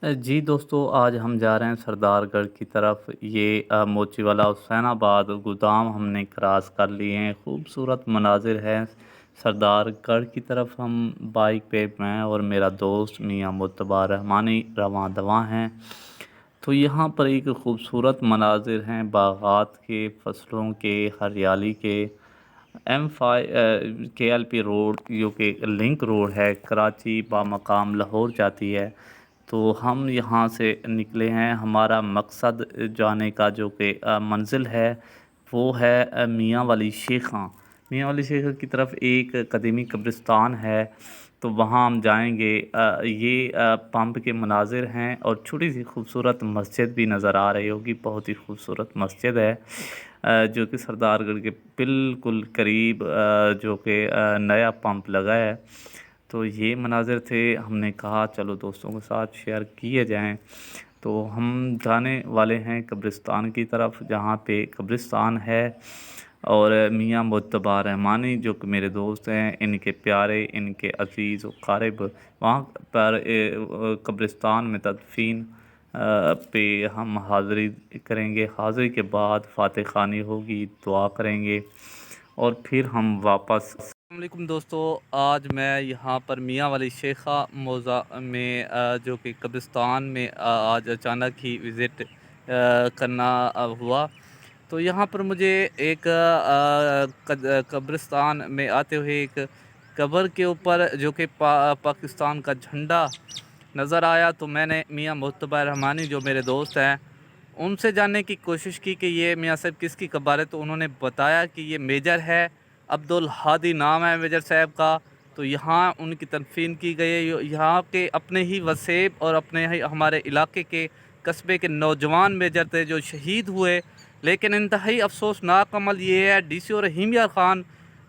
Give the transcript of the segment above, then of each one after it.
جی دوستو، آج ہم جا رہے ہیں سردار گڑھ کی طرف۔ یہ موچی والا حسین آباد گودام ہم نے کراس کر لیے ہیں۔ خوبصورت مناظر ہے سردار گڑھ کی طرف۔ ہم بائک پہ، میں اور میرا دوست میاں مجتبیٰ رحمانی رواں دواں ہیں۔ تو یہاں پر ایک خوبصورت مناظر ہیں، باغات کے، فصلوں کے، ہریالی کے۔ KLP روڈ جو کہ لنک روڈ ہے، کراچی بامقام لاہور جاتی ہے۔ تو ہم یہاں سے نکلے ہیں۔ ہمارا مقصد جانے کا جو کہ منزل ہے وہ ہے میاں والی شیخاں۔ میاں والی شیخاں کی طرف ایک قدیمی قبرستان ہے، تو وہاں ہم جائیں گے۔ یہ پمپ کے مناظر ہیں اور چھوٹی سی خوبصورت مسجد بھی نظر آ رہی ہوگی۔ بہت ہی خوبصورت مسجد ہے جو کہ سردار گڑھ کے بالکل قریب جو کہ نیا پمپ لگا ہے۔ تو یہ مناظر تھے، ہم نے کہا چلو دوستوں کے ساتھ شیئر کیے جائیں۔ تو ہم جانے والے ہیں قبرستان کی طرف، جہاں پہ قبرستان ہے، اور میاں مجتبیٰ رحمانی جو کہ میرے دوست ہیں، ان کے پیارے، ان کے عزیز و قارب وہاں پر قبرستان میں تدفین پہ ہم حاضری کریں گے۔ حاضری کے بعد فاتح خوانی ہوگی، دعا کریں گے، اور پھر ہم واپس۔ السلام علیکم دوستو، آج میں یہاں پر میاں والی شیخہ موضع میں جو کہ قبرستان میں آج اچانک ہی وزٹ کرنا ہوا۔ تو یہاں پر مجھے ایک قبرستان میں آتے ہوئے ایک قبر کے اوپر جو کہ پاکستان کا جھنڈا نظر آیا۔ تو میں نے میاں مجتبیٰ رحمانی جو میرے دوست ہیں ان سے جاننے کی کوشش کی کہ یہ میاں صاحب کس کی قبر ہے۔ تو انہوں نے بتایا کہ یہ میجر ہے، عبدالہادی نام ہے میجر صاحب کا۔ تو یہاں ان کی تدفین کی گئی ہے۔ یہاں کے اپنے ہی وسیب اور اپنے ہی ہمارے علاقے کے قصبے کے نوجوان میجر تھے جو شہید ہوئے، لیکن انتہائی افسوسناک عمل یہ ہے ڈی سی او رحیم یار خان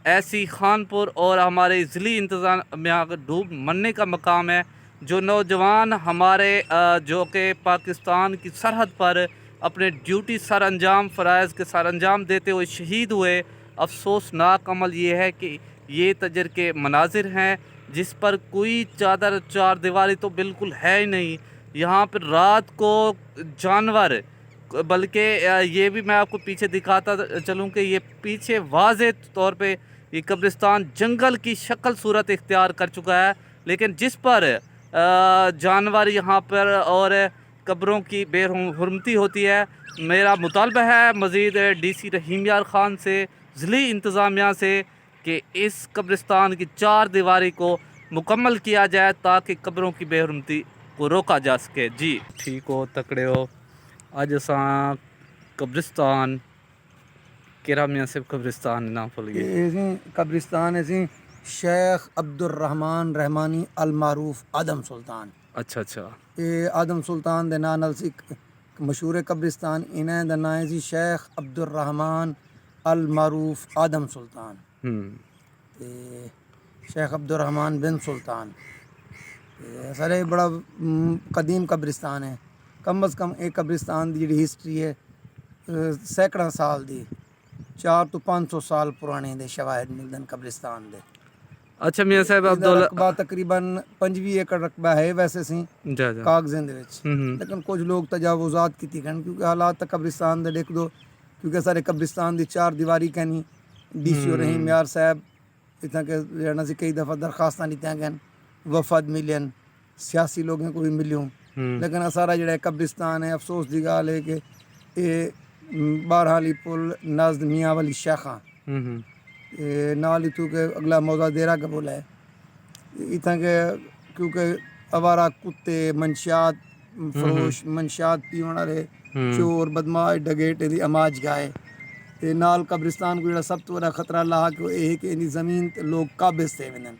ایسی خان پور اور ہمارے ضلعی انتظامیہ ڈوب مرنے کا مقام ہے۔ جو نوجوان ہمارے جو کہ پاکستان کی سرحد پر اپنے ڈیوٹی سر انجام، فرائض کے سر انجام دیتے ہوئے شہید ہوئے، افسوسناک عمل یہ ہے کہ یہ تجر کے مناظر ہیں جس پر کوئی چار دیواری تو بالکل ہے ہی نہیں۔ یہاں پر رات کو جانور، بلکہ یہ بھی میں آپ کو پیچھے دکھاتا چلوں کہ یہ پیچھے واضح طور پہ یہ قبرستان جنگل کی شکل صورت اختیار کر چکا ہے، لیکن جس پر جانور یہاں پر اور قبروں کی بے حرمتی ہوتی ہے۔ میرا مطالبہ ہے مزید ڈی سی رحیم یار خان سے، ضلعی انتظامیہ سے، کہ اس قبرستان کی چار دیواری کو مکمل کیا جائے تاکہ قبروں کی بے حرمتی کو روکا جا سکے۔ جی ٹھیک ہو، تکڑے ہو۔ اج اساں قبرستان کیرا میاں صاحب قبرستان نہ بھول گئے۔ قبرستان ہے شیخ عبد الرحمان رحمانی المعروف آدم سلطان۔ اچھا اچھا، یہ آدم سلطان دے نام نال سی مشہور قبرستان۔ انہیں دا نام ہے شیخ عبد الرحمان المعروف آدم سلطان، شیخ عبد الرحمان بن سلطان۔ سارے بڑا قدیم قبرستان ہے۔ کم از کم ایک قبرستان دی جڑی ہسٹری ہے سینکڑا سال دی، 400 تو 500 سال پرانے دے شواہد ملدن قبرستان دے۔ اچھا میاں صاحب رقبہ تقریباً 25 ایکڑ رقبہ ہے ویسے سی کاغذیں دے وچ، لیکن کچھ لوگ تجاوزات کیتی گئے کیونکہ حالات قبرستان دے دیکھ دو، کیونکہ سارے قبرستان دی چار دیواری کہنی ڈی سی او رحیم یار صاحب اتنا کہ جانا سی کئی دفعہ درخواستاں دیتیاں گئے، وفد ملین، سیاسی لوگوں کو بھی ملیوں، لیکن سارا جڑا قبرستان ہے افسوس دی گال ہے کہ یہ بہرحالی پل نزد میاں والی شیخاں نال اتو کہ اگلا موضع دیرہ قبول ہے اتنا کہ کیونکہ آوارہ کتے، منشیات فروش، منشیات پیون والے، چور بدماش ڈگیٹے دی اماج گائے تے نال قبرستان کو جڑا سب تو بڑا خطرہ لاحق ہے کہ انہی زمین تے لوگ قابض تے ونن۔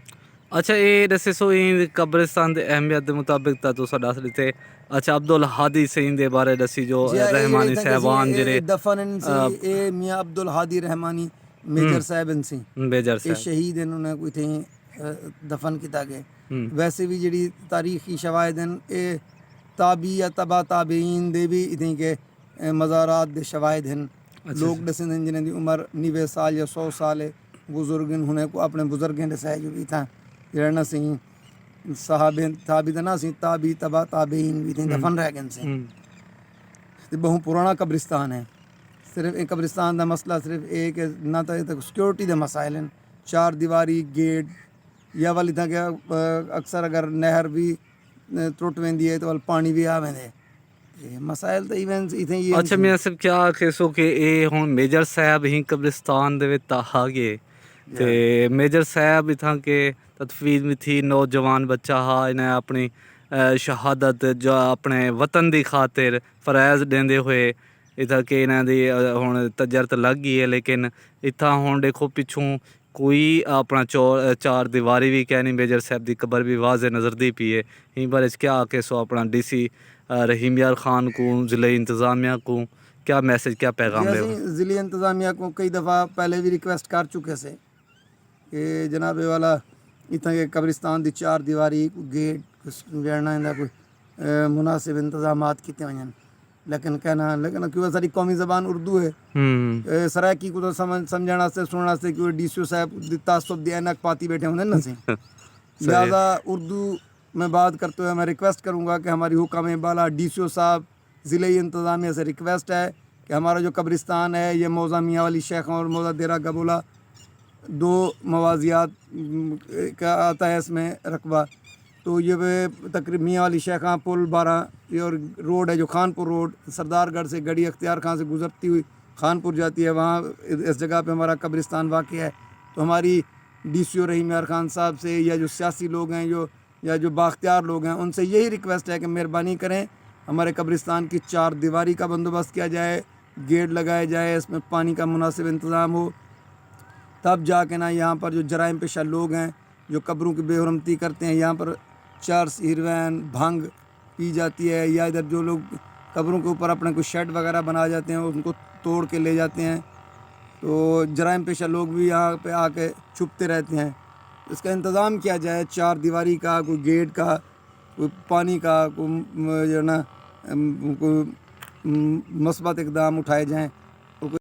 اچھا یہ دسے سو قبرستان دے اہمیت دے مطابق تا تو سا دس لیتے۔ اچھا عبدالہادی سین دے بارے دسی جو رحمانی صاحبان جڑے دفن سی اے میاں عبدالہادی رحمانی میجر صاحب سی، میجر یہ صاحب شہید انہوں نے کوئی تھیں دفن کیتا گئے۔ ویسے بھی جڑی تاریخی شواہد ہیں اے تابعی یا تبا تابعین دے بھی اتنی کہ مزارات دے شواہد ہیں۔ لوگ دسیں ہیں جنہیں دی عمر 90 سال یا 100 سال ہے، بزرگن ہونے کو اپنے بزرگیں دسائے جو بھی تھا رہنا سی صحابہ تابعین سی تابی تبا تابعین بھی تھیں دفن رہ گئے سے تے بہت پرانا قبرستان ہے صرف ایک قبرستان دا مسئلہ صرف ایک نہ تو سیکورٹی دے مسائل ہیں 4 دیواری گیٹ یا والی تھا کہ اکثر اگر نہر بھی ٹوٹ ویندی ہے تو پانی بھی آ ویندے مسائل تو ایونٹس اتنے ہی اچھا میں صرف کیا کہسو کہ اے ہن میجر صاحب ہی قبرستان دے وچ آ گئے تے میجر صاحب اتھاں کے تدفین بھی تھی نوجوان بچہ ہا انہیں اپنی شہادت جو اپنے وطن دی خاطر فرائض دیندے ہوئے اتھا کہ انہاں دی ہن تجرت لگ گئی ہے لیکن اتھا ہن دیکھو پچھوں کوئی اپنا 4 دیواری بھی کہنی میجر صاحب دی قبر بھی واضح نظر دی پی ہے ہی پر اس کیا کہ سو اپنا ڈی سی رحیم یار خان کو ضلع انتظامیہ کو کیا میسج کیا پیغام لے ضلع انتظامیہ کو کئی دفعہ پہلے بھی ریکویسٹ کر چکے سے کہ جناب والا اتنا کہ قبرستان دی 4 دیواری کو گیٹ ویڑنا کوئی مناسب انتظامات کیتے ہوئے ہیں لیکن کہنا لیکن کیونکہ ساری قومی زبان اردو ہے سرائکی کو تو سمجھنا سے سننا سے کہ ڈی سی او صاحب تعصب دی اینک پاتی بیٹھے ہونے نا سی لہٰذا اردو میں بات کرتے ہوئے میں ریکویسٹ کروں گا کہ ہماری حکام بالا ڈی سی او صاحب ضلعی انتظامیہ سے ریکویسٹ ہے کہ ہمارا جو قبرستان ہے یہ موضع میاں والی شیخ اور موضع دیرہ گبولا 2 موازیات کا آتا ہے اس میں رقبہ تو یہ تقریب میاں والی شیخاں پل 12 یہ اور روڈ ہے جو خانپور روڈ سردار گڑھ سے گڑی اختیار خان سے گزرتی ہوئی خانپور جاتی ہے وہاں اس جگہ پہ ہمارا قبرستان واقع ہے تو ہماری ڈی سی او رحیم یار خان صاحب سے یا جو سیاسی لوگ ہیں جو بااختیار لوگ ہیں ان سے یہی ریکویسٹ ہے کہ مہربانی کریں ہمارے قبرستان کی 4 دیواری کا بندوبست کیا جائے گیٹ لگائے جائے اس میں پانی کا مناسب انتظام ہو تب جا کے نا یہاں پر جو جرائم پیشہ لوگ ہیں جو قبروں کی بے حرمتی کرتے ہیں یہاں پر چرس ہیروین بھنگ پی جاتی ہے یا ادھر جو لوگ قبروں کے اوپر اپنے کوئی شیڈ وغیرہ بنا جاتے ہیں ان کو توڑ کے لے جاتے ہیں تو جرائم پیشہ لوگ بھی یہاں پہ آ کے چھپتے رہتے ہیں اس کا انتظام کیا جائے 4 دیواری کا کوئی گیٹ کا کوئی پانی کا کوئی جو ہے نا کوئی مثبت اقدام اٹھائے جائیں